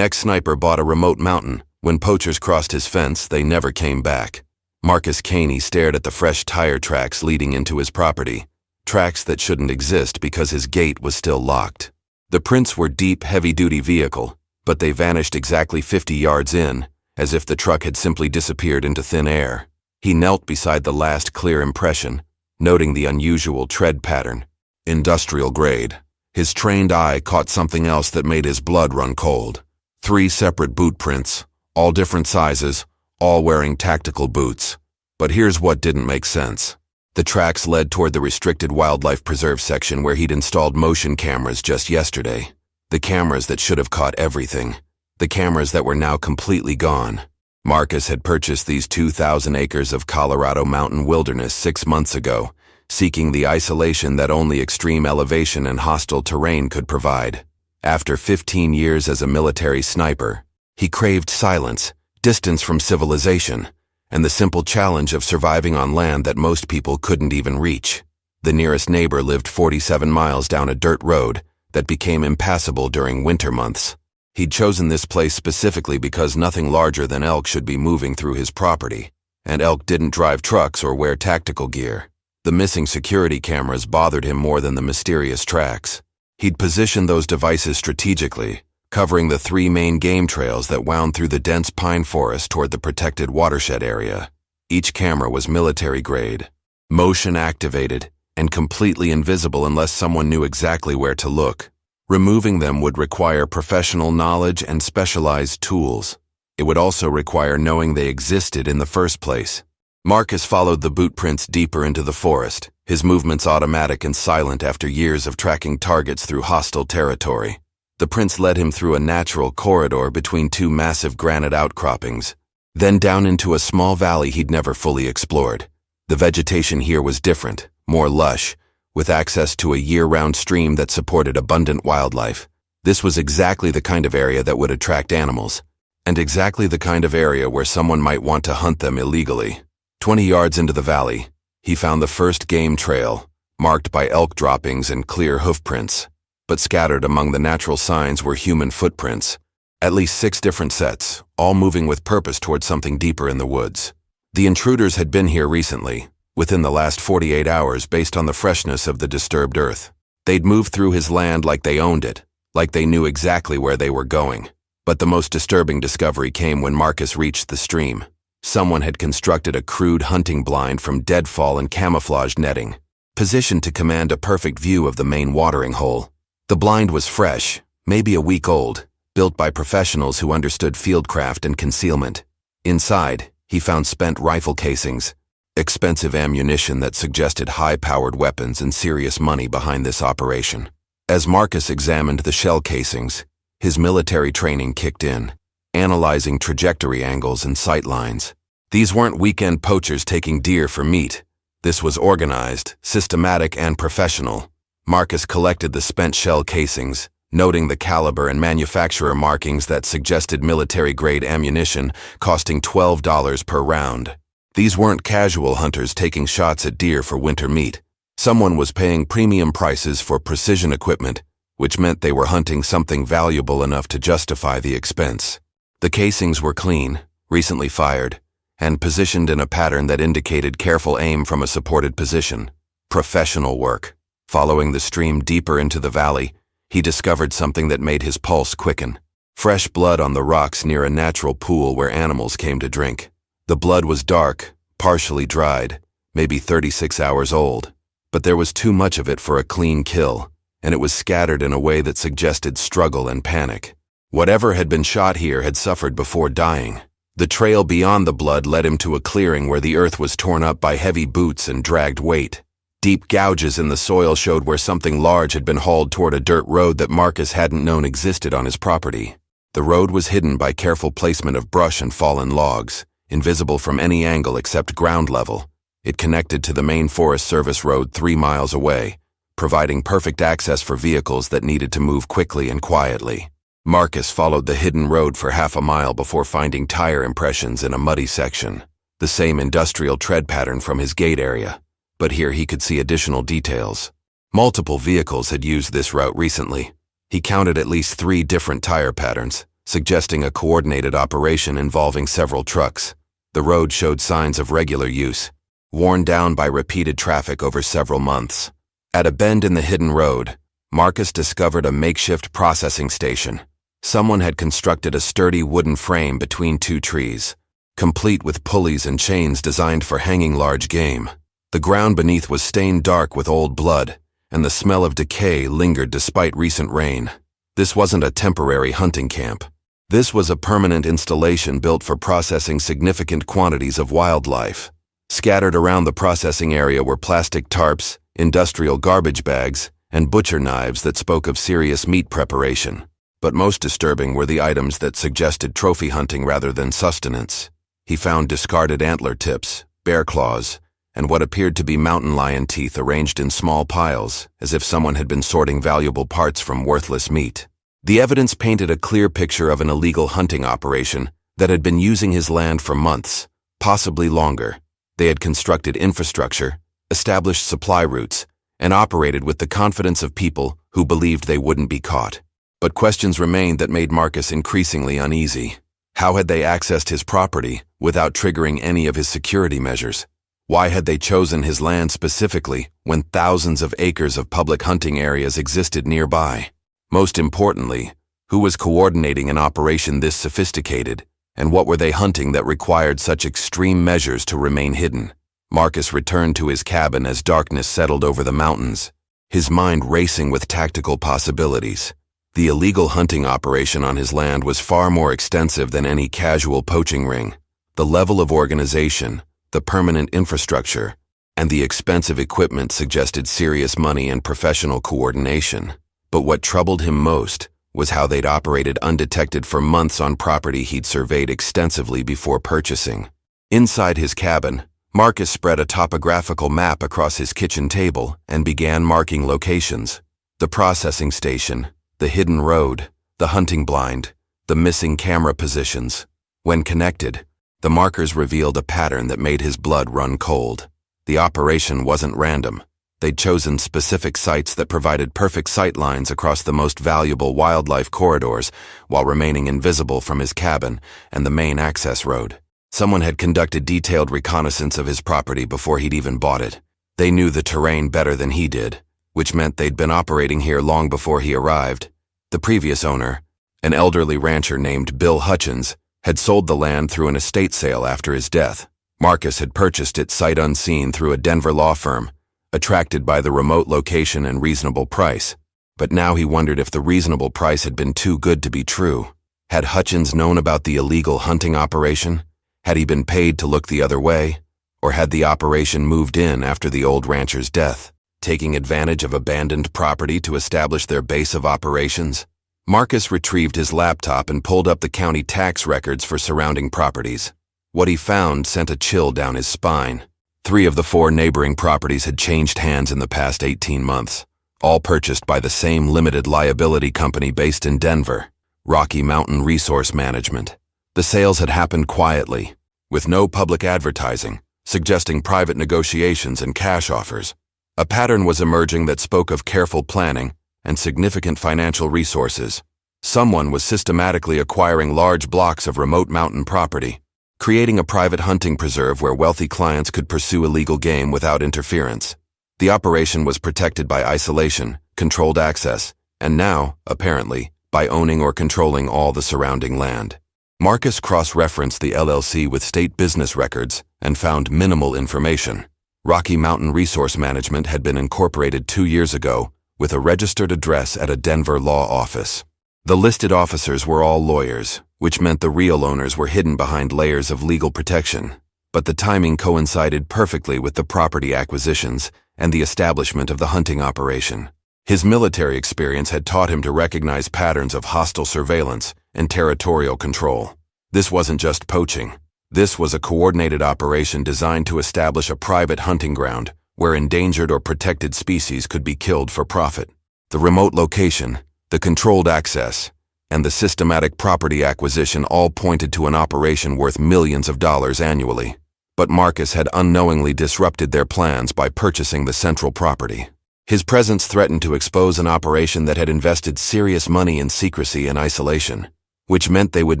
ex-sniper bought a remote mountain. When poachers crossed his fence, they never came back. Marcus Caney stared at the fresh tire tracks leading into his property. Tracks that shouldn't exist because his gate was still locked. The prints were deep, heavy-duty vehicle, but they vanished exactly 50 yards in, as if the truck had simply disappeared into thin air. He knelt beside the last clear impression, noting the unusual tread pattern. Industrial grade. His trained eye caught something else that made his blood run cold. 3 separate boot prints, all different sizes, all wearing tactical boots. But here's what didn't make sense. The tracks led toward the restricted wildlife preserve section where he'd installed motion cameras just yesterday. The cameras that should have caught everything. The cameras that were now completely gone. Marcus had purchased these 2,000 acres of Colorado mountain wilderness 6 months ago, seeking the isolation that only extreme elevation and hostile terrain could provide. After 15 years as a military sniper, he craved silence, distance from civilization, and the simple challenge of surviving on land that most people couldn't even reach. The nearest neighbor lived 47 miles down a dirt road that became impassable during winter months. He'd chosen this place specifically because nothing larger than elk should be moving through his property, and elk didn't drive trucks or wear tactical gear. The missing security cameras bothered him more than the mysterious tracks. He'd positioned those devices strategically, covering the 3 main game trails that wound through the dense pine forest toward the protected watershed area. Each camera was military-grade, motion-activated, and completely invisible unless someone knew exactly where to look. Removing them would require professional knowledge and specialized tools. It would also require knowing they existed in the first place. Marcus followed the boot prints deeper into the forest, his movements automatic and silent after years of tracking targets through hostile territory. The prints led him through a natural corridor between 2 massive granite outcroppings, then down into a small valley he'd never fully explored. The vegetation here was different, more lush, with access to a year-round stream that supported abundant wildlife. This was exactly the kind of area that would attract animals, and exactly the kind of area where someone might want to hunt them illegally. 20 yards into the valley, he found the first game trail, marked by elk droppings and clear hoofprints. But scattered among the natural signs were human footprints. At least 6 different sets, all moving with purpose toward something deeper in the woods. The intruders had been here recently, within the last 48 hours based on the freshness of the disturbed earth. They'd moved through his land like they owned it, like they knew exactly where they were going. But the most disturbing discovery came when Marcus reached the stream. Someone had constructed a crude hunting blind from deadfall and camouflage netting, positioned to command a perfect view of the main watering hole. The blind was fresh, maybe a week old, built by professionals who understood fieldcraft and concealment. Inside, he found spent rifle casings, expensive ammunition that suggested high-powered weapons and serious money behind this operation. As Marcus examined the shell casings, his military training kicked in, analyzing trajectory angles and sight lines. These weren't weekend poachers taking deer for meat. This was organized, systematic, and professional. Marcus collected the spent shell casings, noting the caliber and manufacturer markings that suggested military-grade ammunition costing $12 per round. These weren't casual hunters taking shots at deer for winter meat. Someone was paying premium prices for precision equipment, which meant they were hunting something valuable enough to justify the expense. The casings were clean, recently fired, and positioned in a pattern that indicated careful aim from a supported position. Professional work. Following the stream deeper into the valley, he discovered something that made his pulse quicken. Fresh blood on the rocks near a natural pool where animals came to drink. The blood was dark, partially dried, maybe 36 hours old, but there was too much of it for a clean kill, and it was scattered in a way that suggested struggle and panic. Whatever had been shot here had suffered before dying. The trail beyond the blood led him to a clearing where the earth was torn up by heavy boots and dragged weight. Deep gouges in the soil showed where something large had been hauled toward a dirt road that Marcus hadn't known existed on his property. The road was hidden by careful placement of brush and fallen logs, invisible from any angle except ground level. It connected to the main Forest Service road 3 miles away, providing perfect access for vehicles that needed to move quickly and quietly. Marcus followed the hidden road for half a mile before finding tire impressions in a muddy section, the same industrial tread pattern from his gate area. But here he could see additional details. Multiple vehicles had used this route recently. He counted at least 3 different tire patterns, suggesting a coordinated operation involving several trucks. The road showed signs of regular use, worn down by repeated traffic over several months. At a bend in the hidden road, Marcus discovered a makeshift processing station. Someone had constructed a sturdy wooden frame between two trees, complete with pulleys and chains designed for hanging large game. The ground beneath was stained dark with old blood, and the smell of decay lingered despite recent rain. This wasn't a temporary hunting camp. This was a permanent installation built for processing significant quantities of wildlife. Scattered around the processing area were plastic tarps, industrial garbage bags, and butcher knives that spoke of serious meat preparation. But most disturbing were the items that suggested trophy hunting rather than sustenance. He found discarded antler tips, bear claws, and what appeared to be mountain lion teeth arranged in small piles, as if someone had been sorting valuable parts from worthless meat. The evidence painted a clear picture of an illegal hunting operation that had been using his land for months, possibly longer. They had constructed infrastructure, established supply routes, and operated with the confidence of people who believed they wouldn't be caught. But questions remained that made Marcus increasingly uneasy. How had they accessed his property without triggering any of his security measures? Why had they chosen his land specifically when thousands of acres of public hunting areas existed nearby? Most importantly, who was coordinating an operation this sophisticated, and what were they hunting that required such extreme measures to remain hidden? Marcus returned to his cabin as darkness settled over the mountains, his mind racing with tactical possibilities. The illegal hunting operation on his land was far more extensive than any casual poaching ring. The level of organization, the permanent infrastructure, and the expensive equipment suggested serious money and professional coordination. But what troubled him most was how they'd operated undetected for months on property he'd surveyed extensively before purchasing. Inside his cabin, Marcus spread a topographical map across his kitchen table and began marking locations: the processing station, the hidden road, the hunting blind, the missing camera positions. When connected, the markers revealed a pattern that made his blood run cold. The operation wasn't random. They'd chosen specific sites that provided perfect sight lines across the most valuable wildlife corridors while remaining invisible from his cabin and the main access road. Someone had conducted detailed reconnaissance of his property before he'd even bought it. They knew the terrain better than he did, which meant they'd been operating here long before he arrived. The previous owner, an elderly rancher named Bill Hutchins, had sold the land through an estate sale after his death. Marcus had purchased it sight unseen through a Denver law firm, attracted by the remote location and reasonable price. But now he wondered if the reasonable price had been too good to be true. Had Hutchins known about the illegal hunting operation? Had he been paid to look the other way? Or had the operation moved in after the old rancher's death, taking advantage of abandoned property to establish their base of operations? Marcus retrieved his laptop and pulled up the county tax records for surrounding properties. What he found sent a chill down his spine. 3 of the 4 neighboring properties had changed hands in the past 18 months, all purchased by the same limited liability company based in Denver, Rocky Mountain Resource Management. The sales had happened quietly, with no public advertising, suggesting private negotiations and cash offers. A pattern was emerging that spoke of careful planning and significant financial resources. Someone was systematically acquiring large blocks of remote mountain property, creating a private hunting preserve where wealthy clients could pursue illegal game without interference. The operation was protected by isolation, controlled access, and now, apparently, by owning or controlling all the surrounding land. Marcus cross-referenced the LLC with state business records and found minimal information. Rocky Mountain Resource Management had been incorporated 2 years ago with a registered address at a Denver law office. The listed officers were all lawyers, which meant the real owners were hidden behind layers of legal protection. But the timing coincided perfectly with the property acquisitions and the establishment of the hunting operation. His military experience had taught him to recognize patterns of hostile surveillance and territorial control. This wasn't just poaching. This was a coordinated operation designed to establish a private hunting ground where endangered or protected species could be killed for profit. The remote location, the controlled access, and the systematic property acquisition all pointed to an operation worth millions of dollars annually. But Marcus had unknowingly disrupted their plans by purchasing the central property. His presence threatened to expose an operation that had invested serious money in secrecy and isolation. which meant they would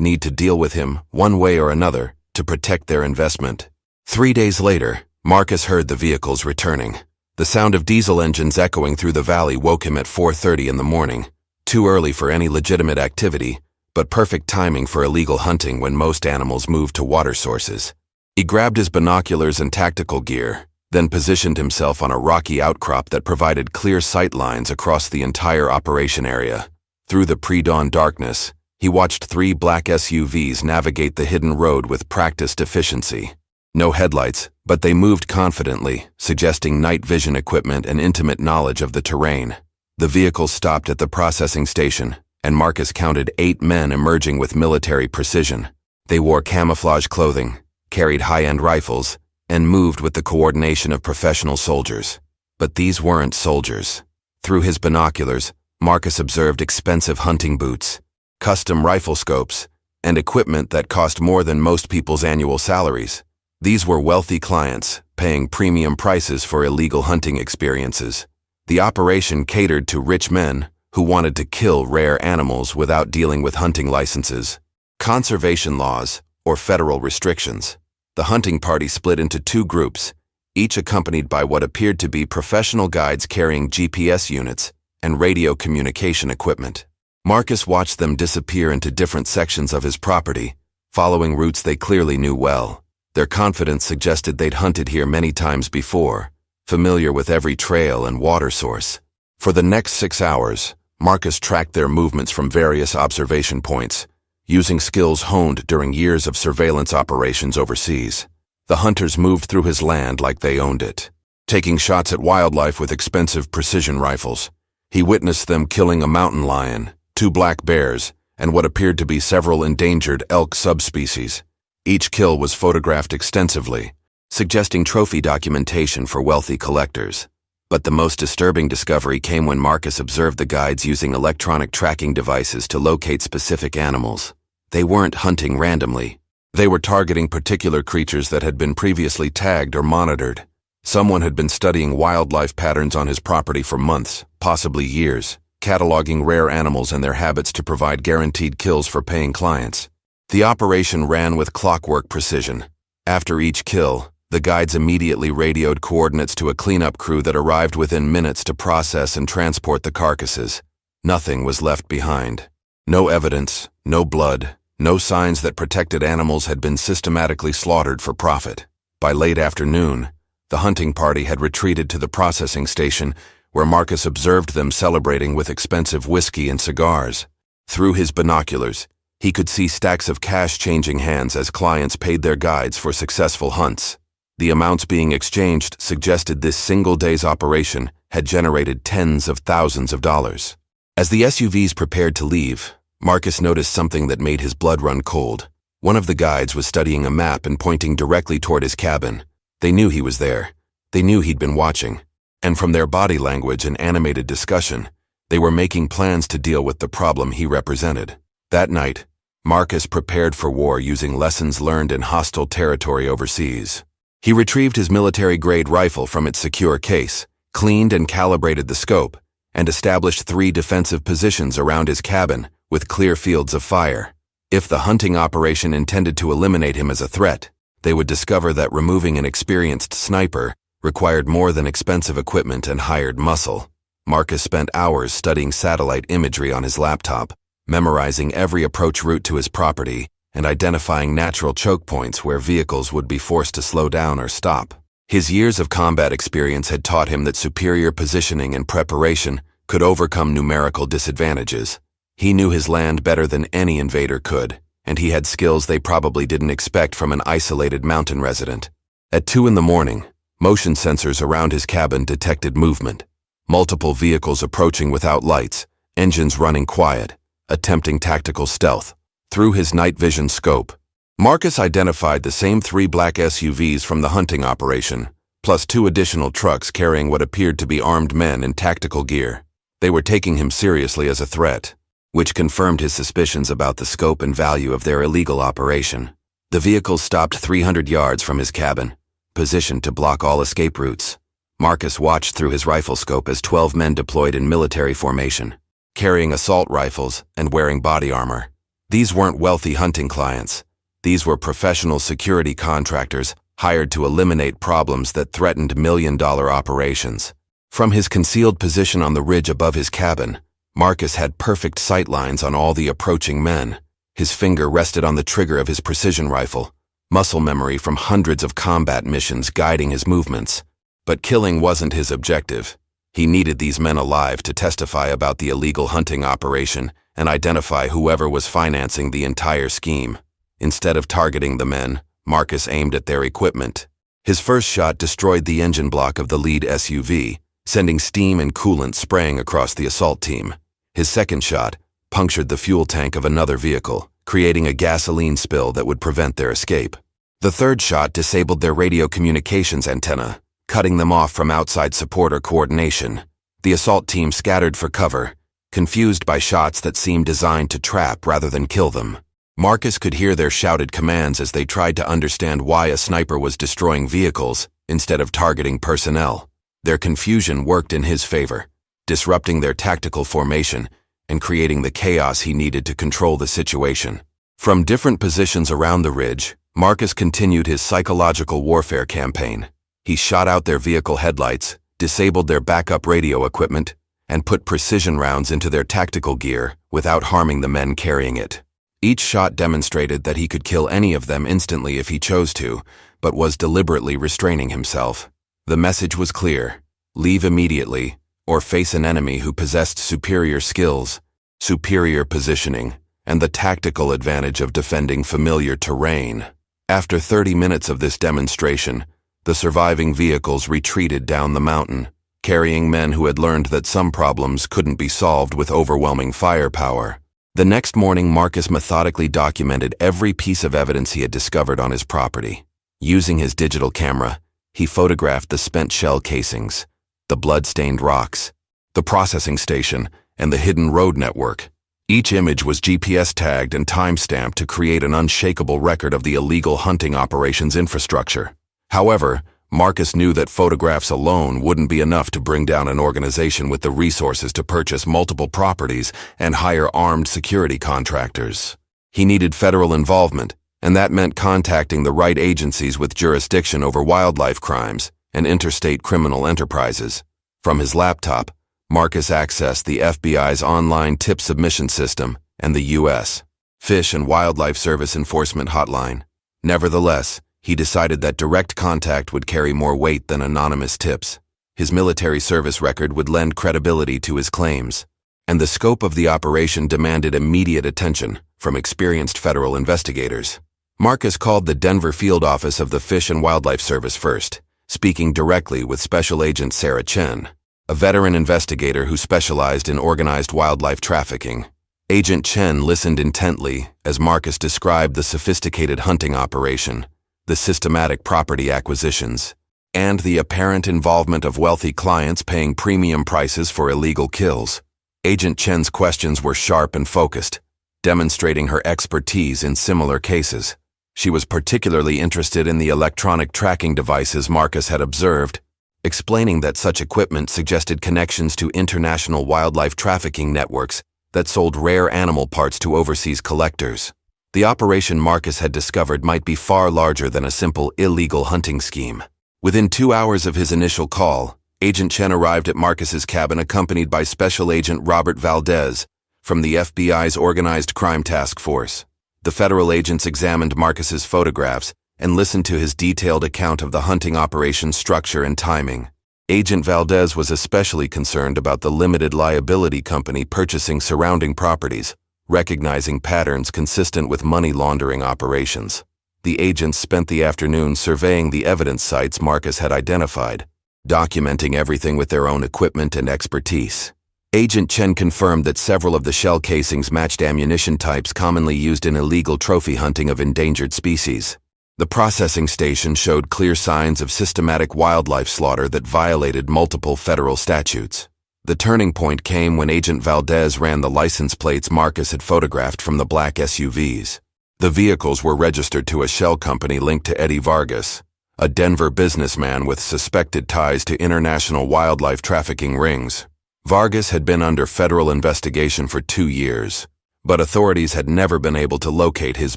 need to deal with him, one way or another, to protect their investment. 3 days later, Marcus heard the vehicles returning. The sound of diesel engines echoing through the valley woke him at 4:30 in the morning, too early for any legitimate activity, but perfect timing for illegal hunting when most animals move to water sources. He grabbed his binoculars and tactical gear, then positioned himself on a rocky outcrop that provided clear sight lines across the entire operation area. Through the pre-dawn darkness, he watched 3 black SUVs navigate the hidden road with practiced efficiency. No headlights, but they moved confidently, suggesting night vision equipment and intimate knowledge of the terrain. The vehicles stopped at the processing station, and Marcus counted 8 men emerging with military precision. They wore camouflage clothing, carried high-end rifles, and moved with the coordination of professional soldiers. But these weren't soldiers. Through his binoculars, Marcus observed expensive hunting boots, custom rifle scopes, and equipment that cost more than most people's annual salaries. These were wealthy clients, paying premium prices for illegal hunting experiences. The operation catered to rich men who wanted to kill rare animals without dealing with hunting licenses, conservation laws, or federal restrictions. The hunting party split into 2 groups, each accompanied by what appeared to be professional guides carrying GPS units and radio communication equipment. Marcus watched them disappear into different sections of his property, following routes they clearly knew well. Their confidence suggested they'd hunted here many times before, familiar with every trail and water source. For the next 6 hours, Marcus tracked their movements from various observation points, using skills honed during years of surveillance operations overseas. The hunters moved through his land like they owned it, taking shots at wildlife with expensive precision rifles. He witnessed them killing a mountain lion, 2 black bears, and what appeared to be several endangered elk subspecies. Each kill was photographed extensively, suggesting trophy documentation for wealthy collectors. But the most disturbing discovery came when Marcus observed the guides using electronic tracking devices to locate specific animals. They weren't hunting randomly. They were targeting particular creatures that had been previously tagged or monitored. Someone had been studying wildlife patterns on his property for months, possibly years, cataloging rare animals and their habits to provide guaranteed kills for paying clients. The operation ran with clockwork precision. After each kill, the guides immediately radioed coordinates to a cleanup crew that arrived within minutes to process and transport the carcasses. Nothing was left behind. No evidence, no blood, no signs that protected animals had been systematically slaughtered for profit. By late afternoon, the hunting party had retreated to the processing station, where Marcus observed them celebrating with expensive whiskey and cigars. Through his binoculars, he could see stacks of cash changing hands as clients paid their guides for successful hunts. The amounts being exchanged suggested this single day's operation had generated tens of thousands of dollars. As the SUVs prepared to leave, Marcus noticed something that made his blood run cold. One of the guides was studying a map and pointing directly toward his cabin. They knew he was there. They knew he'd been watching. And from their body language and animated discussion, they were making plans to deal with the problem he represented. That night, Marcus prepared for war using lessons learned in hostile territory overseas. He retrieved his military-grade rifle from its secure case, cleaned and calibrated the scope, and established 3 defensive positions around his cabin with clear fields of fire. If the hunting operation intended to eliminate him as a threat, they would discover that removing an experienced sniper required more than expensive equipment and hired muscle. Marcus spent hours studying satellite imagery on his laptop, memorizing every approach route to his property, and identifying natural choke points where vehicles would be forced to slow down or stop. His years of combat experience had taught him that superior positioning and preparation could overcome numerical disadvantages. He knew his land better than any invader could, and he had skills they probably didn't expect from an isolated mountain resident. At 2 in the morning, motion sensors around his cabin detected movement. Multiple vehicles approaching without lights, engines running quiet, attempting tactical stealth. Through his night vision scope, Marcus identified the same 3 black SUVs from the hunting operation, plus 2 additional trucks carrying what appeared to be armed men in tactical gear. They were taking him seriously as a threat, which confirmed his suspicions about the scope and value of their illegal operation. The vehicles stopped 300 yards from his cabin, positioned to block all escape routes. Marcus watched through his rifle scope as 12 men deployed in military formation, carrying assault rifles and wearing body armor. These weren't wealthy hunting clients. These were professional security contractors hired to eliminate problems that threatened million-dollar operations. From his concealed position on the ridge above his cabin, Marcus had perfect sight lines on all the approaching men. His finger rested on the trigger of his precision rifle, muscle memory from hundreds of combat missions guiding his movements. But killing wasn't his objective. He needed these men alive to testify about the illegal hunting operation and identify whoever was financing the entire scheme. Instead of targeting the men, Marcus aimed at their equipment. His first shot destroyed the engine block of the lead SUV, sending steam and coolant spraying across the assault team. His second shot punctured the fuel tank of another vehicle, creating a gasoline spill that would prevent their escape. The third shot disabled their radio communications antenna, cutting them off from outside support or coordination. The assault team scattered for cover, confused by shots that seemed designed to trap rather than kill them. Marcus could hear their shouted commands as they tried to understand why a sniper was destroying vehicles instead of targeting personnel. Their confusion worked in his favor, disrupting their tactical formation and creating the chaos he needed to control the situation. From different positions around the ridge, Marcus continued his psychological warfare campaign. He shot out their vehicle headlights, disabled their backup radio equipment, and put precision rounds into their tactical gear without harming the men carrying it. Each shot demonstrated that he could kill any of them instantly if he chose to, but was deliberately restraining himself. The message was clear: leave immediately, or face an enemy who possessed superior skills, superior positioning, and the tactical advantage of defending familiar terrain. After 30 minutes of this demonstration, the surviving vehicles retreated down the mountain, carrying men who had learned that some problems couldn't be solved with overwhelming firepower. The next morning, Marcus methodically documented every piece of evidence he had discovered on his property. Using his digital camera, he photographed the spent shell casings, the blood-stained rocks, the processing station, and the hidden road network. Each image was GPS tagged and time-stamped to create an unshakable record of the illegal hunting operations infrastructure. However, Marcus knew that photographs alone wouldn't be enough to bring down an organization with the resources to purchase multiple properties and hire armed security contractors. He needed federal involvement, and that meant contacting the right agencies with jurisdiction over wildlife crimes and interstate criminal enterprises. From his laptop, Marcus accessed the FBI's online tip submission system and the U.S. Fish and Wildlife Service enforcement hotline. Nevertheless, he decided that direct contact would carry more weight than anonymous tips. His military service record would lend credibility to his claims, and the scope of the operation demanded immediate attention from experienced federal investigators. Marcus called the Denver field office of the Fish and Wildlife Service first, speaking directly with Special Agent Sarah Chen, a veteran investigator who specialized in organized wildlife trafficking. Agent Chen listened intently as Marcus described the sophisticated hunting operation, the systematic property acquisitions, and the apparent involvement of wealthy clients paying premium prices for illegal kills. Agent Chen's questions were sharp and focused, demonstrating her expertise in similar cases. She was particularly interested in the electronic tracking devices Marcus had observed, explaining that such equipment suggested connections to international wildlife trafficking networks that sold rare animal parts to overseas collectors. The operation Marcus had discovered might be far larger than a simple illegal hunting scheme. Within 2 hours of his initial call, Agent Chen arrived at Marcus's cabin accompanied by Special Agent Robert Valdez from the FBI's Organized Crime Task Force. The federal agents examined Marcus's photographs and listened to his detailed account of the hunting operation's structure and timing. Agent Valdez was especially concerned about the limited liability company purchasing surrounding properties, recognizing patterns consistent with money laundering operations. The agents spent the afternoon surveying the evidence sites Marcus had identified, documenting everything with their own equipment and expertise. Agent Chen confirmed that several of the shell casings matched ammunition types commonly used in illegal trophy hunting of endangered species. The processing station showed clear signs of systematic wildlife slaughter that violated multiple federal statutes. The turning point came when Agent Valdez ran the license plates Marcus had photographed from the black SUVs. The vehicles were registered to a shell company linked to Eddie Vargas, a Denver businessman with suspected ties to international wildlife trafficking rings. Vargas had been under federal investigation for 2 years, but authorities had never been able to locate his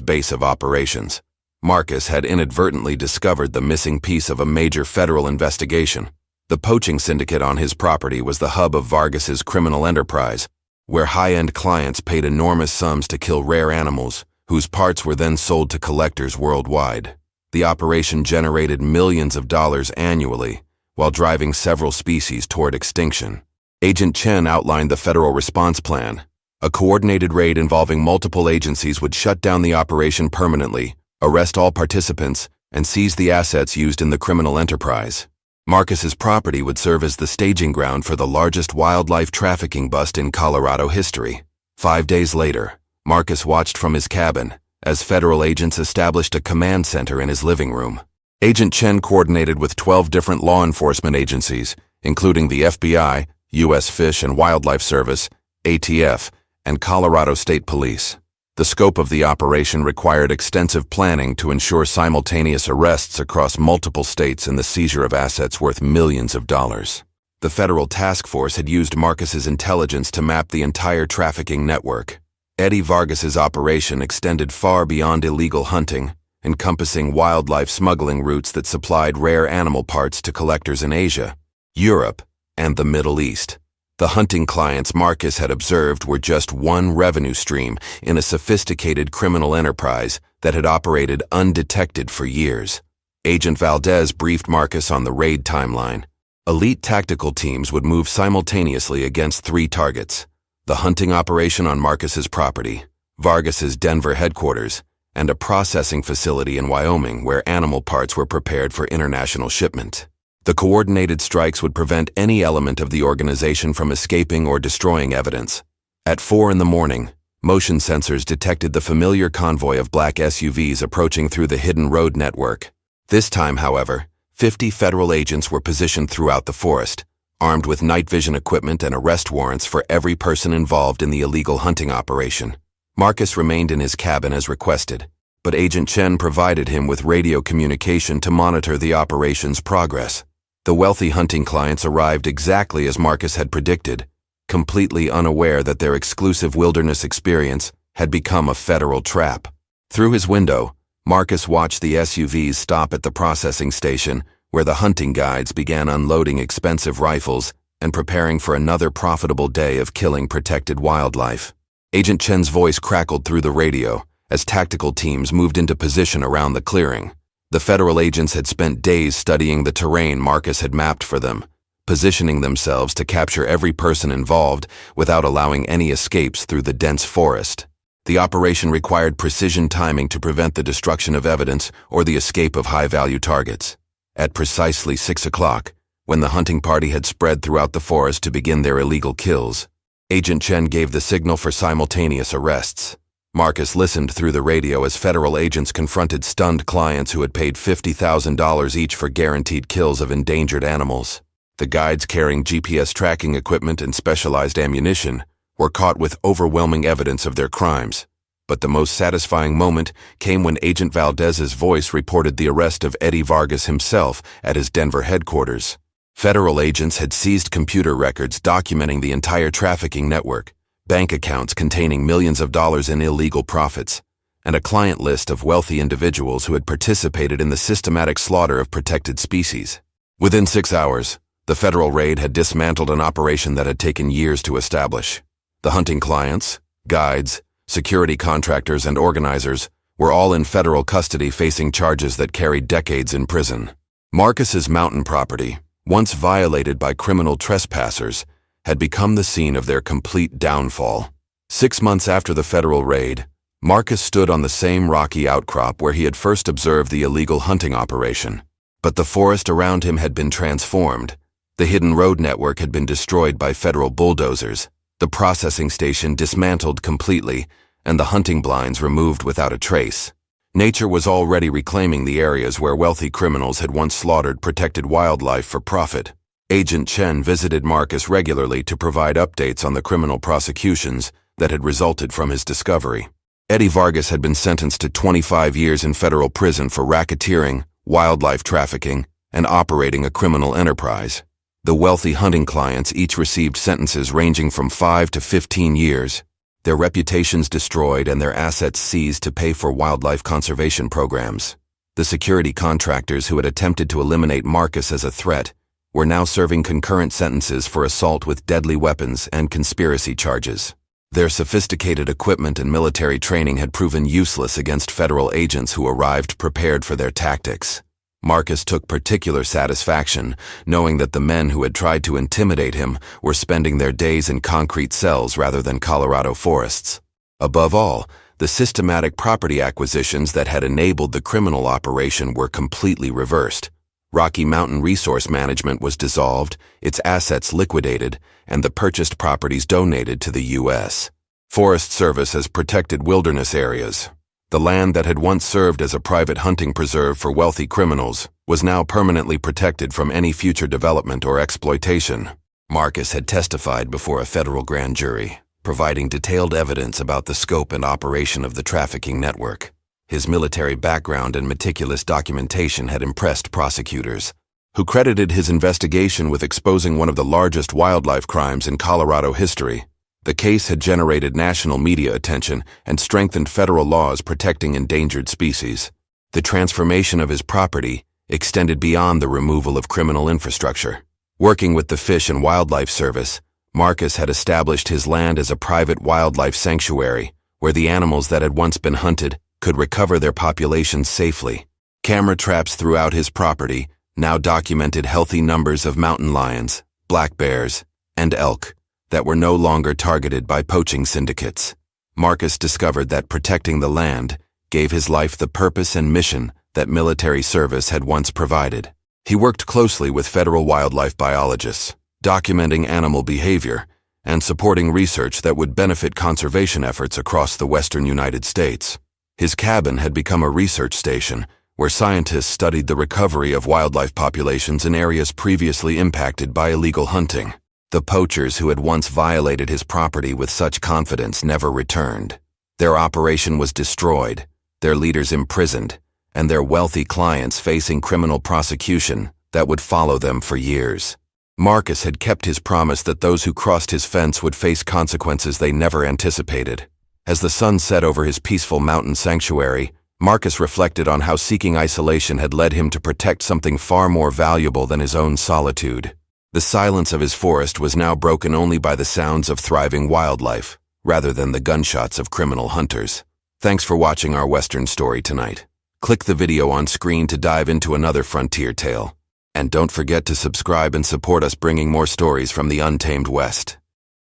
base of operations. Marcus had inadvertently discovered the missing piece of a major federal investigation. The poaching syndicate on his property was the hub of Vargas's criminal enterprise, where high-end clients paid enormous sums to kill rare animals, whose parts were then sold to collectors worldwide. The operation generated millions of dollars annually, while driving several species toward extinction. Agent Chen outlined the federal response plan. A coordinated raid involving multiple agencies would shut down the operation permanently, arrest all participants, and seize the assets used in the criminal enterprise. Marcus's property would serve as the staging ground for the largest wildlife trafficking bust in Colorado history. 5 days later, Marcus watched from his cabin as federal agents established a command center in his living room. Agent Chen coordinated with 12 different law enforcement agencies, including the FBI, U.S. Fish and Wildlife Service, ATF, and Colorado State Police. The scope of the operation required extensive planning to ensure simultaneous arrests across multiple states and the seizure of assets worth millions of dollars. The federal task force had used Marcus's intelligence to map the entire trafficking network. Eddie Vargas's operation extended far beyond illegal hunting, encompassing wildlife smuggling routes that supplied rare animal parts to collectors in Asia, Europe, and the Middle East. The hunting clients Marcus had observed were just one revenue stream in a sophisticated criminal enterprise that had operated undetected for years. Agent Valdez briefed Marcus on the raid timeline. Elite tactical teams would move simultaneously against 3 targets: the hunting operation on Marcus's property, Vargas's Denver headquarters, and a processing facility in Wyoming where animal parts were prepared for international shipment. The coordinated strikes would prevent any element of the organization from escaping or destroying evidence. At 4 in the morning, motion sensors detected the familiar convoy of black SUVs approaching through the hidden road network. This time, however, 50 federal agents were positioned throughout the forest, armed with night vision equipment and arrest warrants for every person involved in the illegal hunting operation. Marcus remained in his cabin as requested, but Agent Chen provided him with radio communication to monitor the operation's progress. The wealthy hunting clients arrived exactly as Marcus had predicted, completely unaware that their exclusive wilderness experience had become a federal trap. Through his window, Marcus watched the SUVs stop at the processing station, where the hunting guides began unloading expensive rifles and preparing for another profitable day of killing protected wildlife. Agent Chen's voice crackled through the radio as tactical teams moved into position around the clearing. The federal agents had spent days studying the terrain Marcus had mapped for them, positioning themselves to capture every person involved without allowing any escapes through the dense forest. The operation required precision timing to prevent the destruction of evidence or the escape of high-value targets. At precisely 6 o'clock, when the hunting party had spread throughout the forest to begin their illegal kills, Agent Chen gave the signal for simultaneous arrests. Marcus listened through the radio as federal agents confronted stunned clients who had paid $50,000 each for guaranteed kills of endangered animals. The guides carrying GPS tracking equipment and specialized ammunition were caught with overwhelming evidence of their crimes. But the most satisfying moment came when Agent Valdez's voice reported the arrest of Eddie Vargas himself at his Denver headquarters. Federal agents had seized computer records documenting the entire trafficking network, bank accounts containing millions of dollars in illegal profits, and a client list of wealthy individuals who had participated in the systematic slaughter of protected species. Within 6 hours, the federal raid had dismantled an operation that had taken years to establish. The hunting clients, guides, security contractors, and organizers were all in federal custody facing charges that carried decades in prison. Marcus's mountain property, once violated by criminal trespassers, had become the scene of their complete downfall. 6 months after the federal raid, Marcus stood on the same rocky outcrop where he had first observed the illegal hunting operation. But the forest around him had been transformed. The hidden road network had been destroyed by federal bulldozers, the processing station dismantled completely, and the hunting blinds removed without a trace. Nature was already reclaiming the areas where wealthy criminals had once slaughtered protected wildlife for profit. Agent Chen visited Marcus regularly to provide updates on the criminal prosecutions that had resulted from his discovery. Eddie Vargas had been sentenced to 25 years in federal prison for racketeering, wildlife trafficking, and operating a criminal enterprise. The wealthy hunting clients each received sentences ranging from 5 to 15 years. their reputations destroyed and their assets seized to pay for wildlife conservation programs. The security contractors who had attempted to eliminate Marcus as a threat were now serving concurrent sentences for assault with deadly weapons and conspiracy charges. Their sophisticated equipment and military training had proven useless against federal agents who arrived prepared for their tactics. Marcus took particular satisfaction knowing that the men who had tried to intimidate him were spending their days in concrete cells rather than Colorado forests. Above all, the systematic property acquisitions that had enabled the criminal operation were completely reversed. Rocky Mountain Resource Management was dissolved, its assets liquidated, and the purchased properties donated to the U.S. Forest Service has protected wilderness areas. The land that had once served as a private hunting preserve for wealthy criminals was now permanently protected from any future development or exploitation. Marcus had testified before a federal grand jury, providing detailed evidence about the scope and operation of the trafficking network. His military background and meticulous documentation had impressed prosecutors, who credited his investigation with exposing one of the largest wildlife crimes in Colorado history. The case had generated national media attention and strengthened federal laws protecting endangered species. The transformation of his property extended beyond the removal of criminal infrastructure. Working with the Fish and Wildlife Service, Marcus had established his land as a private wildlife sanctuary, where the animals that had once been hunted could recover their populations safely. Camera traps throughout his property now documented healthy numbers of mountain lions, black bears, and elk that were no longer targeted by poaching syndicates. Marcus discovered that protecting the land gave his life the purpose and mission that military service had once provided. He worked closely with federal wildlife biologists, documenting animal behavior and supporting research that would benefit conservation efforts across the western United States. His cabin had become a research station where scientists studied the recovery of wildlife populations in areas previously impacted by illegal hunting. The poachers who had once violated his property with such confidence never returned. Their operation was destroyed, their leaders imprisoned, and their wealthy clients facing criminal prosecution that would follow them for years. Marcus had kept his promise that those who crossed his fence would face consequences they never anticipated. As the sun set over his peaceful mountain sanctuary, Marcus reflected on how seeking isolation had led him to protect something far more valuable than his own solitude. The silence of his forest was now broken only by the sounds of thriving wildlife, rather than the gunshots of criminal hunters. Thanks for watching our Western story tonight. Click the video on screen to dive into another frontier tale. And don't forget to subscribe and support us bringing more stories from the untamed West.